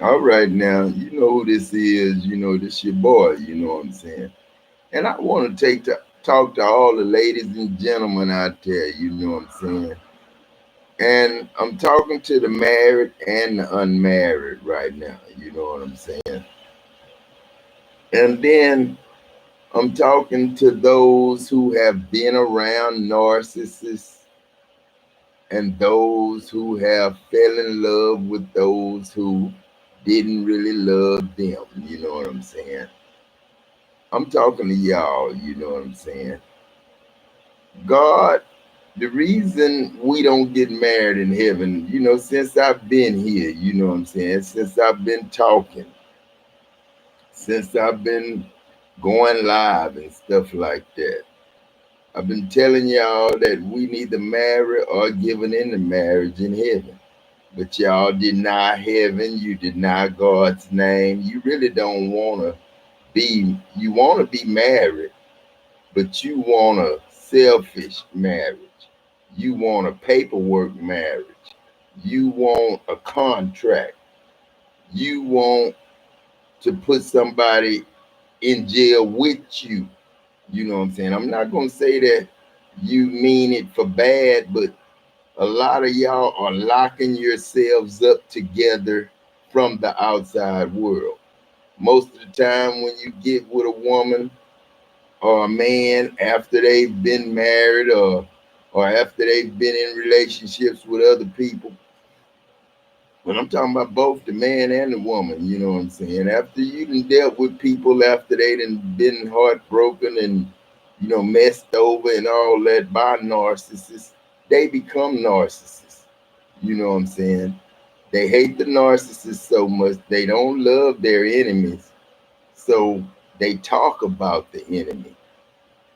All right, now, you know who this is. You know, this your boy. You know what I'm saying? And I want to talk to all the ladies and gentlemen out there. You know what I'm saying? And I'm talking to the married and the unmarried right now. You know what I'm saying? And then I'm talking to those who have been around narcissists and those who have fell in love with those who didn't really love them. You know what I'm saying? I'm talking to y'all. You know what I'm saying? God, the reason we don't get married in heaven, since I've been here, you know what I'm saying? Since I've been talking, since I've been going live and stuff like that. I've been telling y'all that we neither marry or given into marriage in heaven. But y'all deny heaven, you deny God's name. You really don't you want to be married, but you want a selfish marriage. You want a paperwork marriage. You want a contract. You want to put somebody in jail with you. You know what I'm saying? I'm not going to say that you mean it for bad, but a lot of y'all are locking yourselves up together from the outside world. Most of the time, when you get with a woman or a man after they've been married or after they've been in relationships with other people, when I'm talking about both the man and the woman, you know what I'm saying? After you done dealt with people after they done been heartbroken and messed over and all that by narcissists, they become narcissists. You know what I'm saying? They hate the narcissist so much they don't love their enemies. So they talk about the enemy.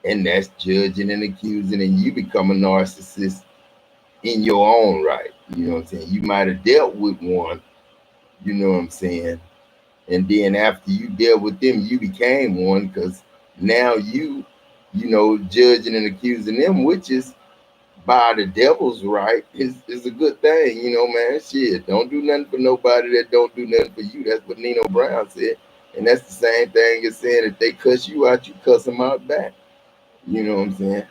And that's judging and accusing, and you become a narcissist in your own right. You know what I'm saying? You might have dealt with one, you know what I'm saying? And then after you dealt with them, you became one because now judging and accusing them, which is by the devil's right, is a good thing, man. Shit, don't do nothing for nobody that don't do nothing for you. That's what Nino Brown said. And that's the same thing as saying if they cuss you out, you cuss them out back. You know what I'm saying?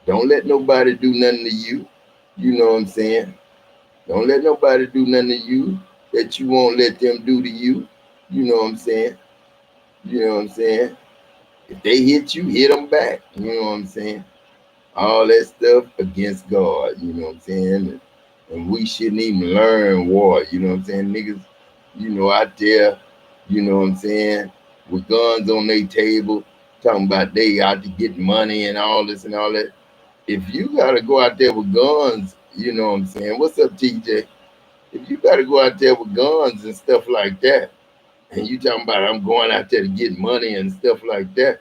Don't let nobody do nothing to you. You know what I'm saying? Don't let nobody do nothing to you that you won't let them do to you. You know what I'm saying? You know what I'm saying? If they hit you, hit them back. You know what I'm saying? All that stuff against God. You know what I'm saying? And we shouldn't even learn war. You know what I'm saying? Niggas, out there, you know what I'm saying, with guns on their table, talking about they out to get money and all this and all that. If you gotta go out there with guns, you know what I'm saying? What's up, TJ? If you gotta go out there with guns and stuff like that, and you talking about I'm going out there to get money and stuff like that,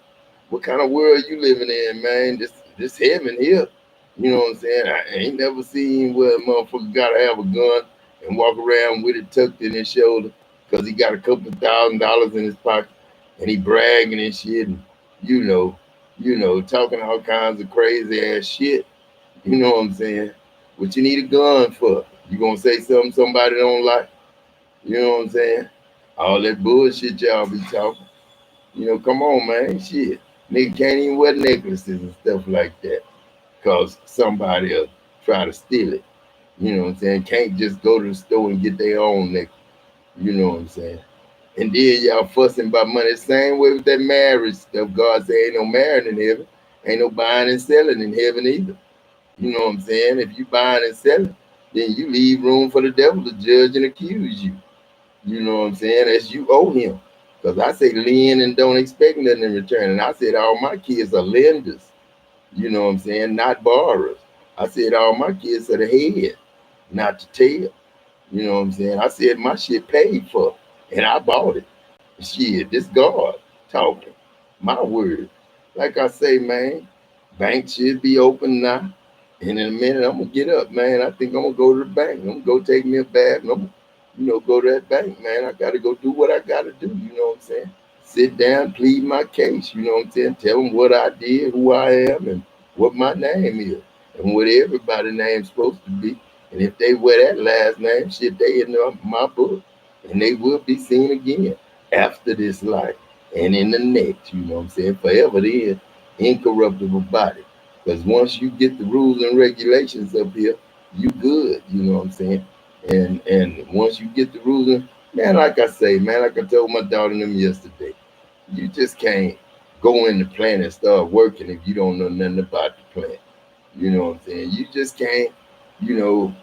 what kind of world you living in, man? This heaven here. You know what I'm saying? I ain't never seen where a motherfucker gotta have a gun and walk around with it tucked in his shoulder because he got a couple of $1,000 in his pocket and he bragging and shit and you know, talking all kinds of crazy ass shit. You know what I'm saying? What you need a gun for? You gonna say something somebody don't like? You know what I'm saying? All that bullshit y'all be talking. Come on, man. Shit. Nigga can't even wear necklaces and stuff like that. Cause somebody will try to steal it. You know what I'm saying? Can't just go to the store and get their own necklace. You know what I'm saying? And then y'all fussing about money. Same way with that marriage stuff. God say ain't no marrying in heaven. Ain't no buying and selling in heaven either. You know what I'm saying? If you buying and selling, then you leave room for the devil to judge and accuse you. You know what I'm saying? As you owe him. Because I say lend and don't expect nothing in return. And I said all my kids are lenders. You know what I'm saying? Not borrowers. I said all my kids are the head, not the tail. You know what I'm saying? I said my shit paid for. And I bought it. Shit, this God talking. My word. Like I say, man, bank should be open now. And in a minute, I'm gonna get up, man. I think I'm gonna go to the bank. I'm gonna go take me a bath. And I'm gonna, go to that bank, man. I gotta go do what I gotta do. You know what I'm saying? Sit down, plead my case. You know what I'm saying? Tell them what I did, who I am, and what my name is, and what everybody's name's supposed to be. And if they wear that last name, shit, they in my book. and they will be seen again after this life and in the next, you know what I'm saying? Forever then, incorruptible body. Because once you get the rules and regulations up here, you good, you know what I'm saying? And once you get the rules, man, like I say, man, like I told my daughter and them yesterday, you just can't go in the plant and start working if you don't know nothing about the plant. You know what I'm saying? You just can't, you know,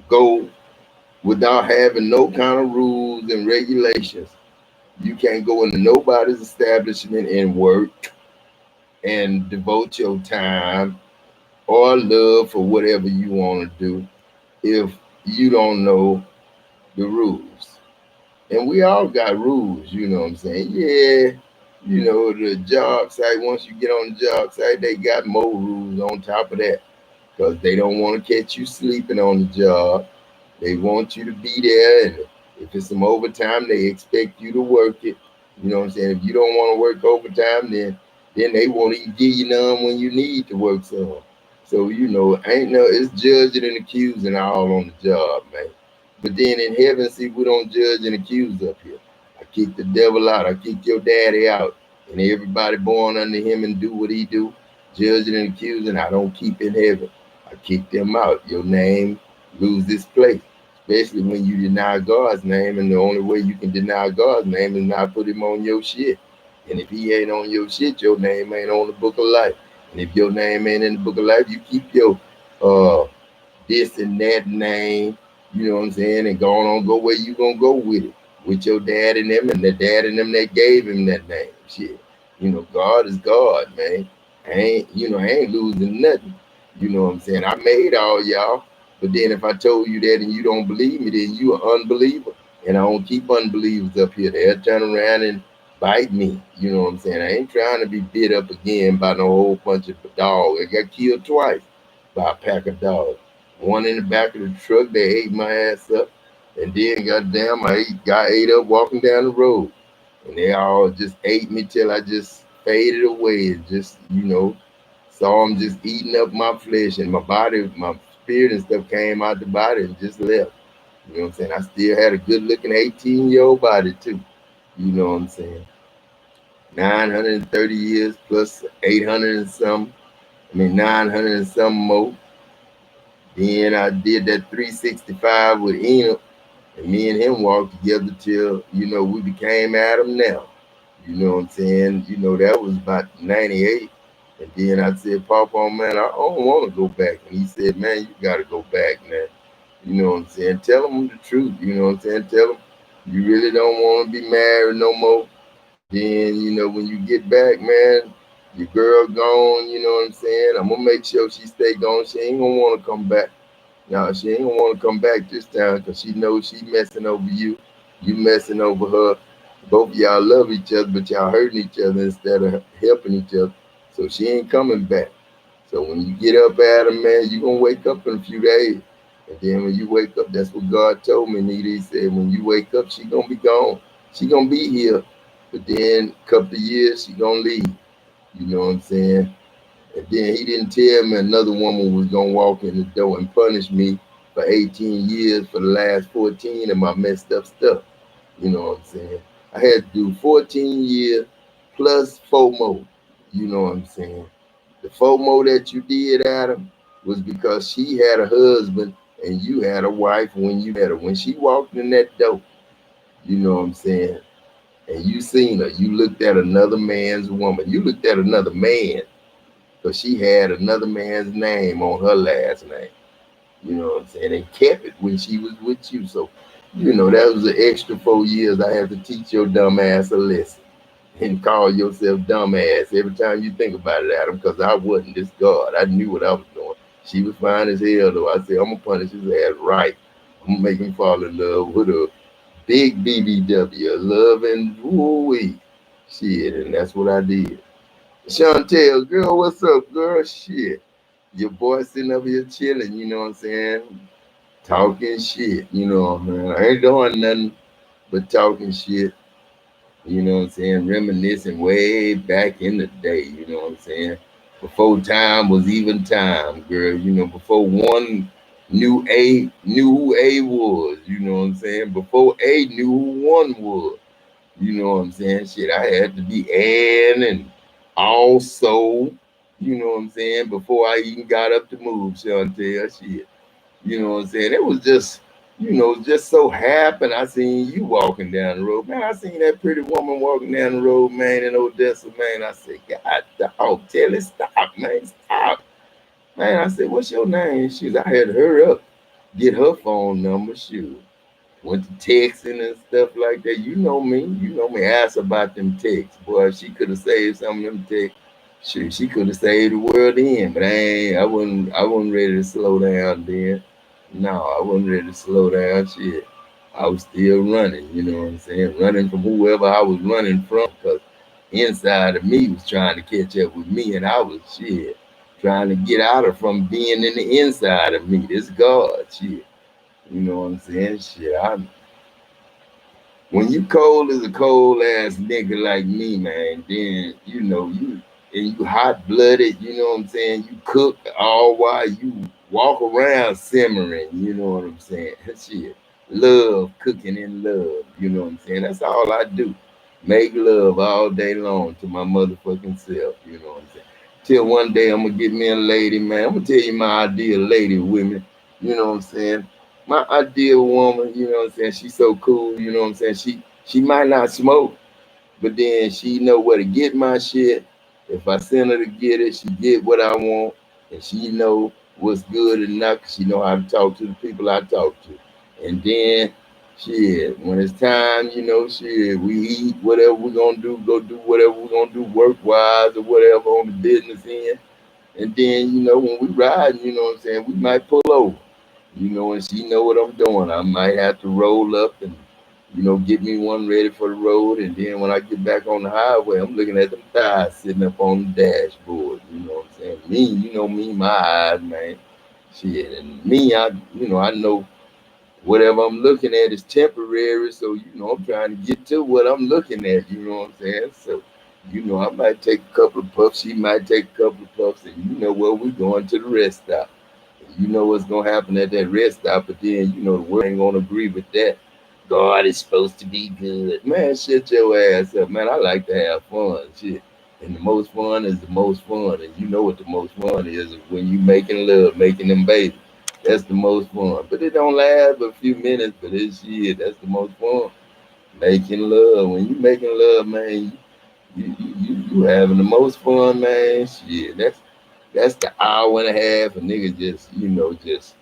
go without having no kind of rules and regulations. You can't go into nobody's establishment and work and devote your time or love for whatever you want to do if you don't know the rules. And we all got rules, you know what I'm saying? Yeah, you know, the job site, once you get on the job site, they got more rules on top of that because they don't want to catch you sleeping on the job. They want you to be there, and if it's some overtime, they expect you to work it. You know what I'm saying? If you don't want to work overtime, then they won't even give you none when you need to work some. So you know, ain't no it's judging and accusing all on the job, man. But then in heaven, see, we don't judge and accuse up here. I kick the devil out. I kick your daddy out, and everybody born under him and do what he do, judging and accusing. I don't keep in heaven. I kick them out. Your name lose this place, especially when you deny God's name. And the only way you can deny God's name is not put him on your shit. And if he ain't on your shit, your name ain't on the book of life. And if your name ain't in the book of life, you keep your uh this and that name, you know what I'm saying, and go on go where you gonna go with it. With your dad and them and the dad and them that gave him that name. Shit. You know, God is God, man. I ain't losing nothing. You know what I'm saying? I made all y'all. But then if I told you that and you don't believe me, then you an unbeliever. And I don't keep unbelievers up here. They'll turn around and bite me. You know what I'm saying? I ain't trying to be bit up again by no whole bunch of dogs. I got killed twice by a pack of dogs. One in the back of the truck, they ate my ass up. And then goddamn got ate up walking down the road. And they all just ate me till I just faded away and just, saw them just eating up my flesh and my body, my spirit and stuff came out the body and just left. You know what I'm saying? I still had a good looking 18-year-old body too. You know what I'm saying? 930 years plus 800 and some. I mean, 900 and some more. Then I did that 365 with Enoch, and me and him walked together till, we became Adam now. You know what I'm saying? That was about 98. And then I said, Papa, man, I don't want to go back. And he said, man, you got to go back, man. You know what I'm saying? Tell them the truth. You know what I'm saying? Tell them you really don't want to be married no more. Then, when you get back, man, your girl gone, you know what I'm saying? I'm going to make sure she stay gone. She ain't going to want to come back. No, she ain't gonna want to come back this time because she knows she messing over you. You messing over her. Both of y'all love each other, but y'all hurting each other instead of helping each other. So she ain't coming back. So when you get up at her, man, you gonna wake up in a few days. And then when you wake up, that's what God told me, Nita. He said, when you wake up, she gonna be gone. She gonna be here. But then a couple of years, she gonna leave. You know what I'm saying? And then he didn't tell me another woman was gonna walk in the door and punish me for 18 years for the last 14 of my messed up stuff. You know what I'm saying? I had to do 14 years plus four more. You know what I'm saying? The four more that you did, Adam, was because she had a husband and you had a wife when you met her. When she walked in that door, you know what I'm saying? And you seen her, you looked at another man's woman. You looked at another man because she had another man's name on her last name. You know what I'm saying? And kept it when she was with you. So, that was an extra 4 years I had to teach your dumb ass a lesson and call yourself dumbass every time you think about it, Adam, because I wasn't this God. I knew what I was doing. She was fine as hell, though. I said, I'm going to punish his ass right. I'm going to make him fall in love with a big BBW, love and woo-wee. Shit, and that's what I did. Chantel, girl, what's up, girl? Shit. Your boy sitting up here chilling, you know what I'm saying? Talking shit, man. I ain't doing nothing but talking shit, you know what I'm saying? Reminiscing way back in the day, you know what I'm saying? Before time was even time, girl. Before one knew who A was, you know what I'm saying? Before A knew who one was. You know what I'm saying? Shit, I had to be and also, you know what I'm saying, before I even got up to move, Chantel. Shit. You know what I'm saying? It was just, just so happened I seen you walking down the road. Man, I seen that pretty woman walking down the road, man, in Odessa, man. I said, God dog, tell it stop, man, stop. Man, I said, what's your name? I had to hurry up, get her phone number, shoot. Went to texting and stuff like that. You know me, ask about them texts. Boy, if she could have saved some of them texts. Shoot, she could have saved the world in, but I wasn't ready to slow down then. No, I wasn't ready to slow down. Shit. I was still running, you know what I'm saying? Running from whoever I was running from, because inside of me was trying to catch up with me, and I was shit trying to get out of from being in the inside of me. This God, shit. You know what I'm saying? Shit, when you cold as a cold ass nigga like me, man, then you hot blooded, you know what I'm saying? You cook all while you walk around simmering, you know what I'm saying? Shit. Love, cooking in love, you know what I'm saying? That's all I do. Make love all day long to my motherfucking self, you know what I'm saying? Till one day I'm gonna get me a lady, man. I'm gonna tell you my ideal lady with me, you know what I'm saying? My ideal woman, you know what I'm saying? She's so cool, you know what I'm saying? She might not smoke, but then she know where to get my shit. If I send her to get it, she get what I want, and she know what's good enough. 'Cause she know how to talk to the people I talk to. And then, shit, when it's time, shit, we eat whatever we're gonna do, go do whatever we're gonna do work wise or whatever on the business end. And then, when we ride, you know what I'm saying, we might pull over, and she know what I'm doing. I might have to roll up and, get me one ready for the road. And then when I get back on the highway, I'm looking at them thighs sitting up on the dashboard. You know what I'm saying? Me, me, my eyes, man. Shit. And me, I know whatever I'm looking at is temporary. So, I'm trying to get to what I'm looking at. You know what I'm saying? So, I might take a couple of puffs. She might take a couple of puffs. And you know where we're going to the rest stop. You know what's gonna happen at that rest stop, but then the world ain't gonna agree with that. God is supposed to be good. Man, shut your ass up, man. I like to have fun, shit. And the most fun is the most fun. And you know what the most fun is when you making love, making them babies. That's the most fun. But it don't last but a few minutes, but it's shit. That's the most fun. Making love. When you making love, man, you having the most fun, man. Shit. That's the hour and a half a nigga just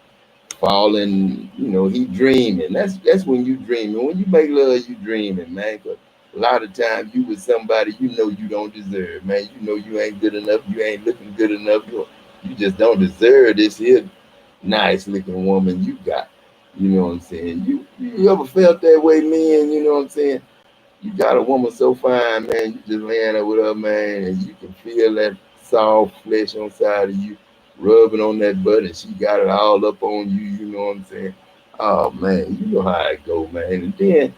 falling, he dreaming. That's when you dreaming. When you make love, you dreaming, man. 'Cause a lot of times you with somebody you don't deserve, man. You ain't good enough. You ain't looking good enough. You just don't deserve this here nice looking woman you got. You know what I'm saying? You ever felt that way, man? You know what I'm saying? You got a woman so fine, man. You just laying there with her, man, and you can feel that soft flesh on side of you rubbing on that butt, and she got it all up on you. You know what I'm saying? Oh man, you know how it go, man. And then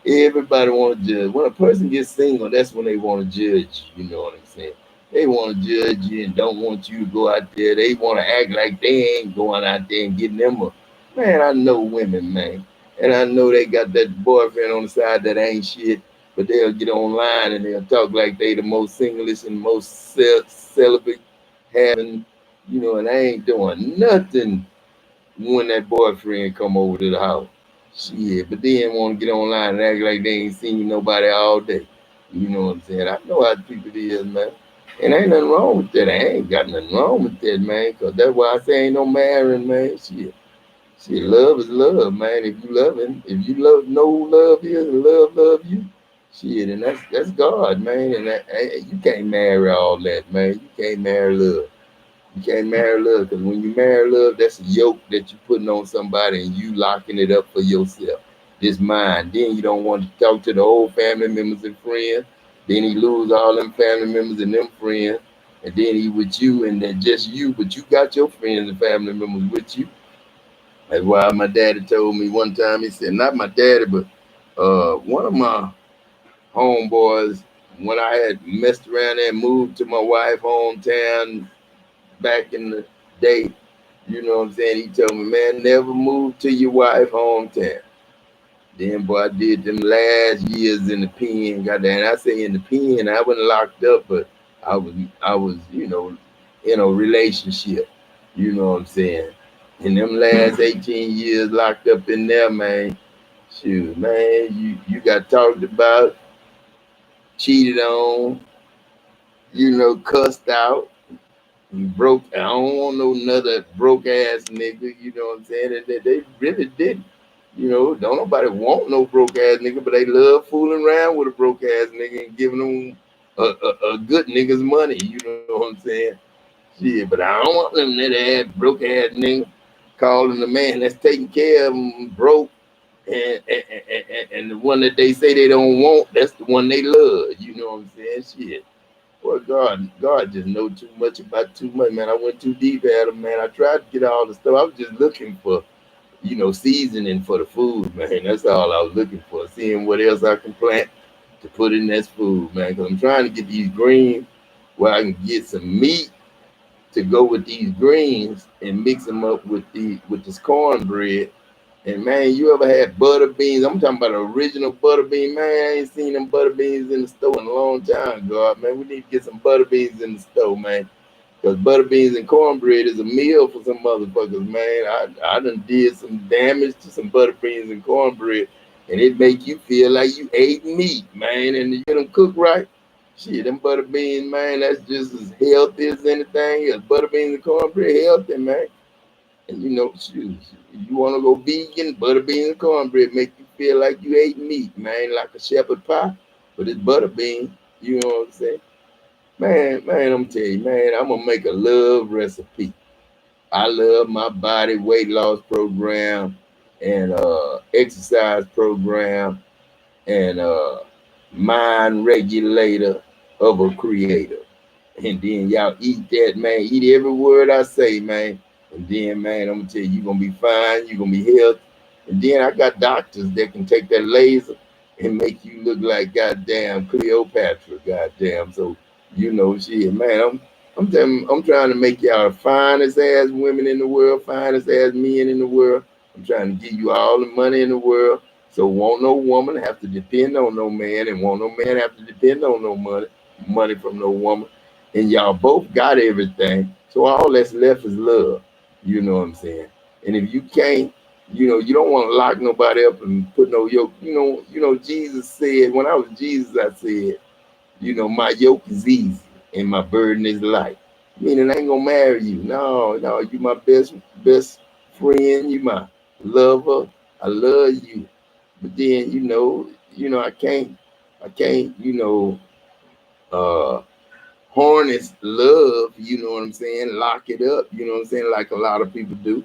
everybody want to judge. When a person gets single, that's when they want to judge you. You know what I'm saying? They want to judge you and don't want you to go out there. They want to act like they ain't going out there and getting them a man. I know women, man, and I know they got that boyfriend on the side that ain't shit, but they'll get online and they'll talk like they the most singlest and most celibate having, and they ain't doing nothing when that boyfriend come over to the house. Shit, but then want to get online and act like they ain't seen nobody all day. You know what I'm saying? I know how people is, man. And ain't nothing wrong with that. I ain't got nothing wrong with that, man. Cause that's why I say ain't no marrying, man. Shit, love is love, man. If you know who love is and love you, shit, and that's God, man. And you can't marry all that, man. You can't marry love. You can't marry love because when you marry love, that's a yoke that you putting on somebody and you locking it up for yourself. This mine. Then you don't want to talk to the old family members and friends. Then he lose all them family members and them friends. And then he with you and then just you, but you got your friends and family members with you. That's why my daddy told me one time, he said, not my daddy, but one of my homeboys, when I had messed around and moved to my wife hometown back in the day, You know what I'm saying? He told me, man, never move to your wife hometown. Then, boy, I did them last years in the pen. Goddamn, I say in the pen, I wasn't locked up, but I was, in a relationship. You know what I'm saying? In them last 18 years locked up in there, man, shoot, man, you got talked about, cheated on, cussed out, broke. I don't want no another broke ass nigga. You know what I'm saying? And they really didn't. Don't nobody want no broke ass nigga, but they love fooling around with a broke ass nigga and giving them a good nigga's money. You know what I'm saying? Shit, but I don't want them that ass broke ass nigga calling the man that's taking care of them broke, and the one that they say they don't want, that's the one they love. You know what I'm saying? Shit. Well, God just know too much about too much, man. I went too deep at him, man. I tried to get all the stuff. I was just looking for, seasoning for the food, man. That's all I was looking for. Seeing what else I can plant to put in this food, man. Because I'm trying to get these greens where I can get some meat to go with these greens and mix them up with this cornbread. And man, you ever had butter beans? I'm talking about the original butter bean, man. I ain't seen them butter beans in the store in a long time, God, man. We need to get some butter beans in the store, man. Because butter beans and cornbread is a meal for some motherfuckers, man. I done did some damage to some butter beans and cornbread, and it make you feel like you ate meat, man. And you get them cooked right. Shit, them butter beans, man, that's just as healthy as anything else. Butter beans and cornbread, healthy, man. And shoot, you want to go vegan, butter beans and cornbread make you feel like you ate meat, man, like a shepherd pie, but it's butter bean. You know what I'm saying? Man, I'm telling you, man, I'm gonna make a love recipe. I love my body weight loss program and exercise program and mind regulator of a creator. And then y'all eat that, man. Eat every word I say, man. And then, man, I'm gonna tell you, you're gonna be fine, you're gonna be healthy. And then I got doctors that can take that laser and make you look like goddamn Cleopatra, goddamn. So, shit, man, I'm trying to make y'all the finest ass women in the world, finest ass men in the world. I'm trying to give you all the money in the world. So won't no woman have to depend on no man, and won't no man have to depend on no money from no woman. And y'all both got everything. So all that's left is love. You know what I'm saying? And if you can't, you don't want to lock nobody up and put no yoke. Jesus said, when I was Jesus, I said, my yoke is easy and my burden is light. Meaning I ain't gonna marry you. No, no, you my best friend, you my lover. I love you. But then, I can't, uh harness love, you know what I'm saying, lock it up, you know what I'm saying, like a lot of people do,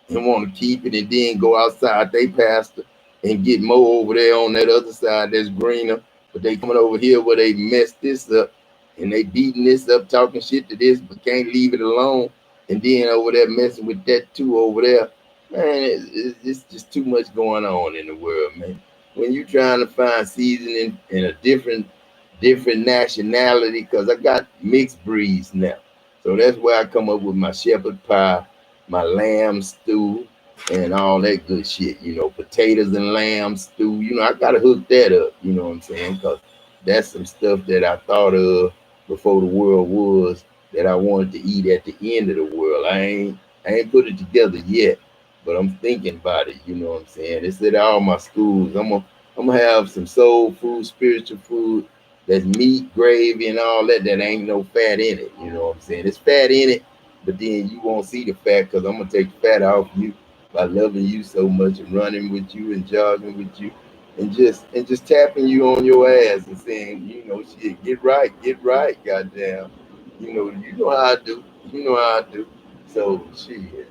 and want to keep it and then go outside they pasture and get more over there on that other side that's greener. But they coming over here where they messed this up and they beating this up, talking shit to this, but can't leave it alone. And then over there messing with that too over there. Man, it's just too much going on in the world, man. When you trying to find seasoning in a different nationality, because I got mixed breeds now. So that's where I come up with my shepherd pie, my lamb stew, and all that good shit. Potatoes and lamb stew. I gotta hook that up. You know what I'm saying? Because that's some stuff that I thought of before the world was that I wanted to eat at the end of the world. I ain't put it together yet, but I'm thinking about it. You know what I'm saying? It's at all my schools. I'm gonna have some soul food, spiritual food. That's meat, gravy, and all that. That ain't no fat in it. You know what I'm saying? There's fat in it, but then you won't see the fat because I'm gonna take the fat off you by loving you so much and running with you and jogging with you, and just tapping you on your ass and saying, shit, get right, goddamn. You know how I do. You know how I do. So shit.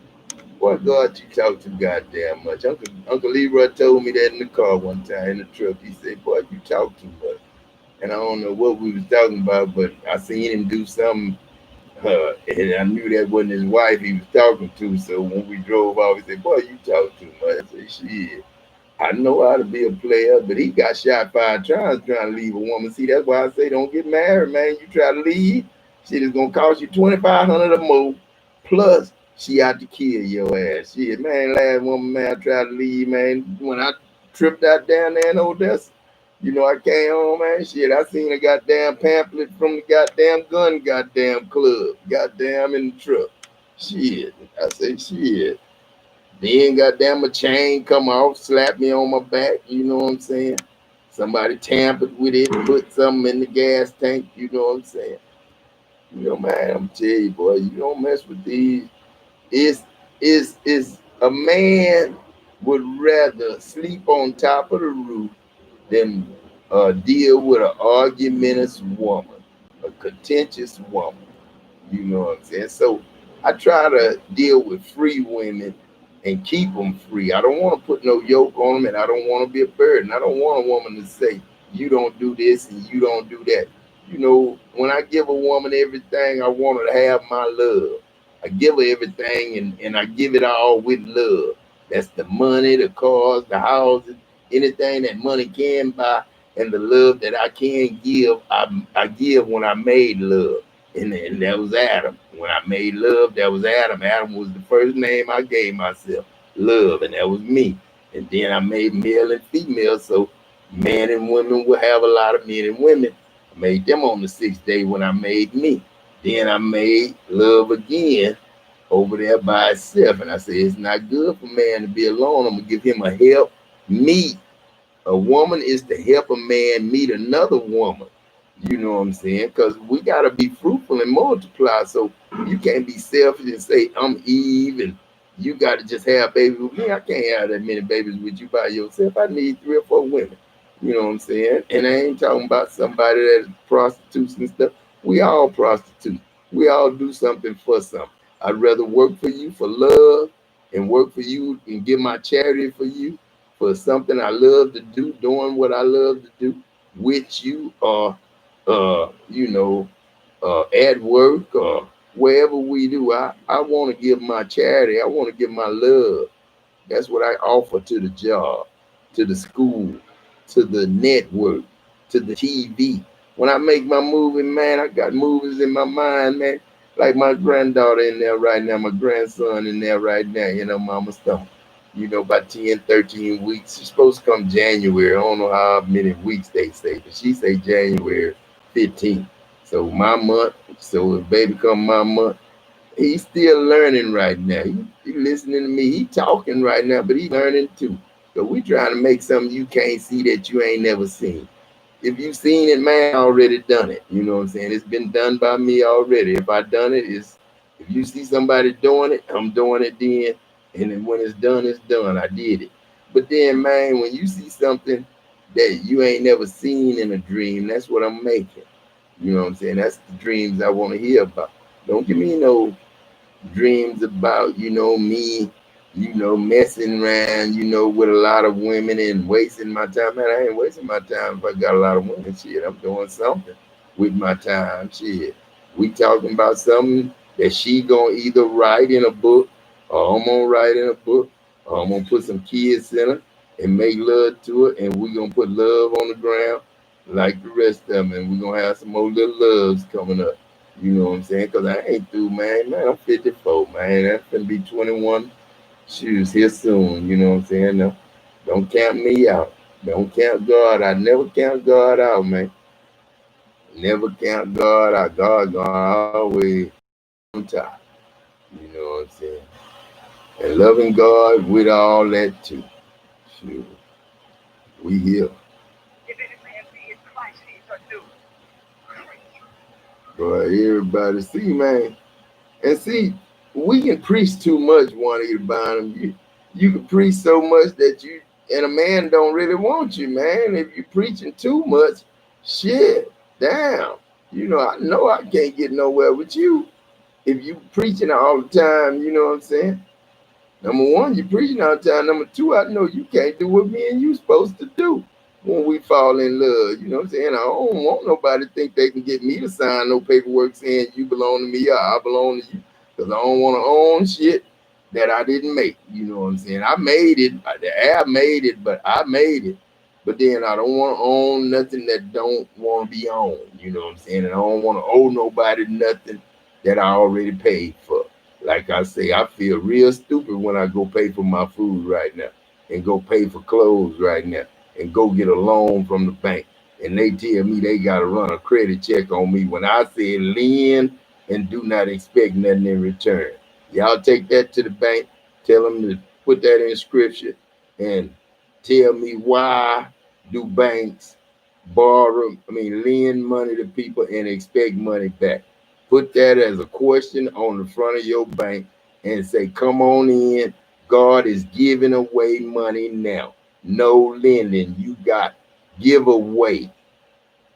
Boy, God, you talk too goddamn much. Uncle Leroy told me that in the car one time in the truck. He said, "Boy, you talk too much." And I don't know what we was talking about, but I seen him do something, and I knew that wasn't his wife he was talking to. So when we drove off, he said, "Boy, you talk too much." I said, "Shit, I know how to be a player, but he got shot 5 times trying to leave a woman. See, that's why I say don't get married, man. You try to leave, shit is gonna cost you 2,500 or more, plus." she out to kill your ass. Shit, man, last woman, man, I tried to leave, man. When I tripped out down there in Odessa, I came home, man. Shit, I seen a goddamn pamphlet from the goddamn goddamn club, goddamn in the truck. Shit, I said, shit. Then goddamn a chain come off, slap me on my back. You know what I'm saying? Somebody tampered with it, put something in the gas tank. You know what I'm saying? Man, I'm tell you, boy, you don't mess with these. Is a man would rather sleep on top of the roof than deal with an argumentative woman, a contentious woman. You know what I'm saying? So I try to deal with free women and keep them free. I don't want to put no yoke on them, and I don't want to be a burden. I don't want a woman to say, you don't do this and you don't do that. When I give a woman everything, I want her to have my love. I give her everything, and I give it all with love. That's the money, the cars, the houses, anything that money can buy, and the love that I can give, I give when I made love. And that was Adam. When I made love, that was Adam. Adam was the first name I gave myself, love, and that was me. And then I made male and female, so men and women will have a lot of men and women. I made them on the sixth day when I made me. Then I made love again over there by itself. And I said, it's not good for man to be alone. I'm going to give him a help meet. A woman is to help a man meet another woman. You know what I'm saying? Because we got to be fruitful and multiply. So you can't be selfish and say, I'm Eve, and you got to just have babies with me. I can't have that many babies with you by yourself. I need 3 or 4 women. You know what I'm saying? And I ain't talking about somebody that's prostitutes and stuff. We all prostitutes. We all do something for something. I'd rather work for you for love and work for you and give my charity for you for something I love to do, doing what I love to do with you, or at work or wherever we do. I want to give my charity. I want to give my love. That's what I offer to the job, to the school, to the network, to the TV. When I make my movie, man, I got movies in my mind, man. Like my granddaughter in there right now, my grandson in there right now, mama's stomach. About 10, 13 weeks. She's supposed to come January. I don't know how many weeks they say, but she say January 15th. So my month. So if baby come my month, he's still learning right now. He listening to me. He talking right now, but he learning too. So we trying to make something you can't see that you ain't never seen. If you seen it, man, I already done it. You know what I'm saying? It's been done by me already. If I done it, if you see somebody doing it, I'm doing it then. And then when it's done, it's done. I did it. But then, man, when you see something that you ain't never seen in a dream, that's what I'm making. You know what I'm saying? That's the dreams I want to hear about. Don't give me no dreams about, me, messing around, with a lot of women and wasting my time. Man, I ain't wasting my time if I got a lot of women. Shit, I'm doing something with my time. Shit. We talking about something that she gonna either write in a book, or I'm gonna write in a book, or I'm gonna put some kids in her and make love to it, and we gonna put love on the ground like the rest of them, and we gonna have some more little loves coming up. You know what I'm saying? Because I ain't through, man. Man, I'm 54, man. That's going to be 21 shoes here soon. You know what I'm saying? No, don't count me out. Don't count God. I never count God out, man. Never count God out. God always on top. You know what I'm saying? And loving God with all that, too. Shoot. We here. If any man be in Christ, he's a new creature. Boy, everybody see, man. And see, we can preach too much, Juanita Bynum. You can preach so much that and a man don't really want you, man. If you preaching too much, shit, damn. I know I can't get nowhere with you if you preaching all the time. You know what I'm saying? Number one, you preaching all the time. Number two, I know you can't do what me and you supposed to do when we fall in love. You know what I'm saying? I don't want nobody to think they can get me to sign no paperwork saying you belong to me or I belong to you. Because I don't want to own shit that I didn't make. You know what I'm saying? I made it. The air made it, but I made it. But then I don't want to own nothing that don't want to be owned. You know what I'm saying? And I don't want to owe nobody nothing that I already paid for. Like I say, I feel real stupid when I go pay for my food right now and go pay for clothes right now and go get a loan from the bank. And they tell me they got to run a credit check on me when I say lend and do not expect nothing in return. Y'all take that to the bank, tell them to put that in scripture, and tell me why do banks lend money to people and expect money back. Put that as a question on the front of your bank and say, come on in. God is giving away money now. No lending. You got giveaway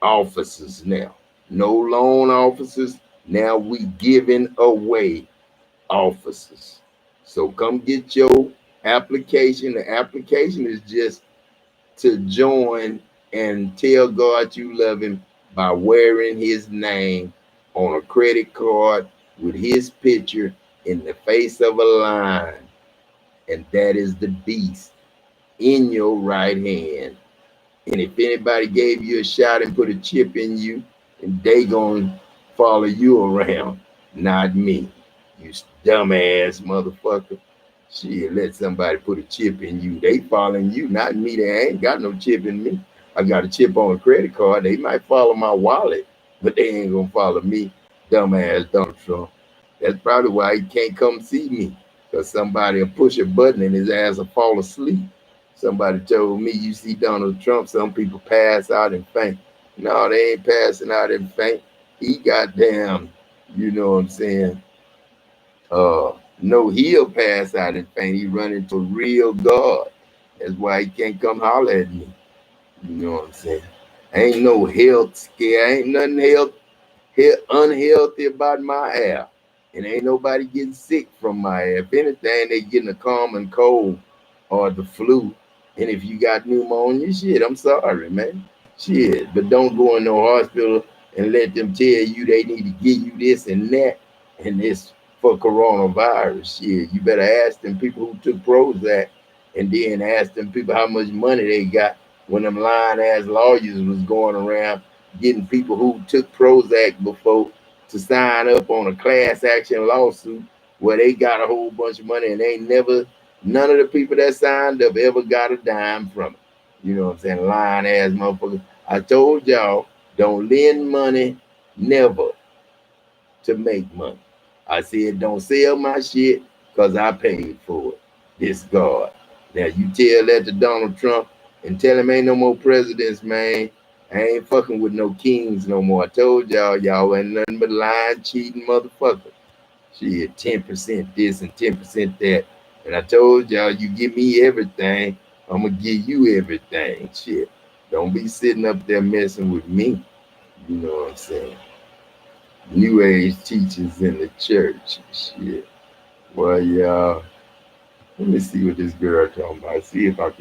officers now. No loan officers. Now we giving away officers. So come get your application. The application is just to join and tell God you love him by wearing his name on a credit card with his picture in the face of a lion. And that is the beast in your right hand. And if anybody gave you a shot and put a chip in you, and they gonna follow you around, not me. You dumbass motherfucker. Shit, let somebody put a chip in you. They following you, not me. They ain't got no chip in me. I got a chip on a credit card. They might follow my wallet, but they ain't gonna follow me. Dumbass Donald Trump. That's probably why he can't come see me. Because somebody will push a button and his ass will fall asleep. Somebody told me, you see Donald Trump, some people pass out and faint. No, they ain't passing out and faint. He goddamn, you know what I'm saying? No, he'll pass out and faint. He run into a real God. That's why he can't come holler at me. You know what I'm saying? Ain't no health scare. Ain't nothing unhealthy about my air. And ain't nobody getting sick from my air. If anything, they getting a common cold or the flu. And if you got pneumonia, shit, I'm sorry, man. Shit. But don't go in no hospital and let them tell you they need to give you this and that and this for coronavirus. Shit. You better ask them people who took Prozac and then ask them people how much money they got when them lying ass lawyers was going around getting people who took Prozac before to sign up on a class action lawsuit where they got a whole bunch of money and they never, none of the people that signed up ever got a dime from it. You know what I'm saying? Lying ass motherfuckers. I told y'all, don't lend money never to make money. I said, don't sell my shit because I paid for it. This God. Now you tell that to Donald Trump and tell him ain't no more presidents, man. I ain't fucking with no kings no more. I told y'all ain't nothing but lying, cheating motherfucker. Shit, 10% this and 10% that. And I told y'all, you give me everything, I'm gonna give you everything. Shit. Don't be sitting up there messing with me. You know what I'm saying? New Age teachers in the church. Shit. Well, y'all, let me see what this girl talking about. See if I can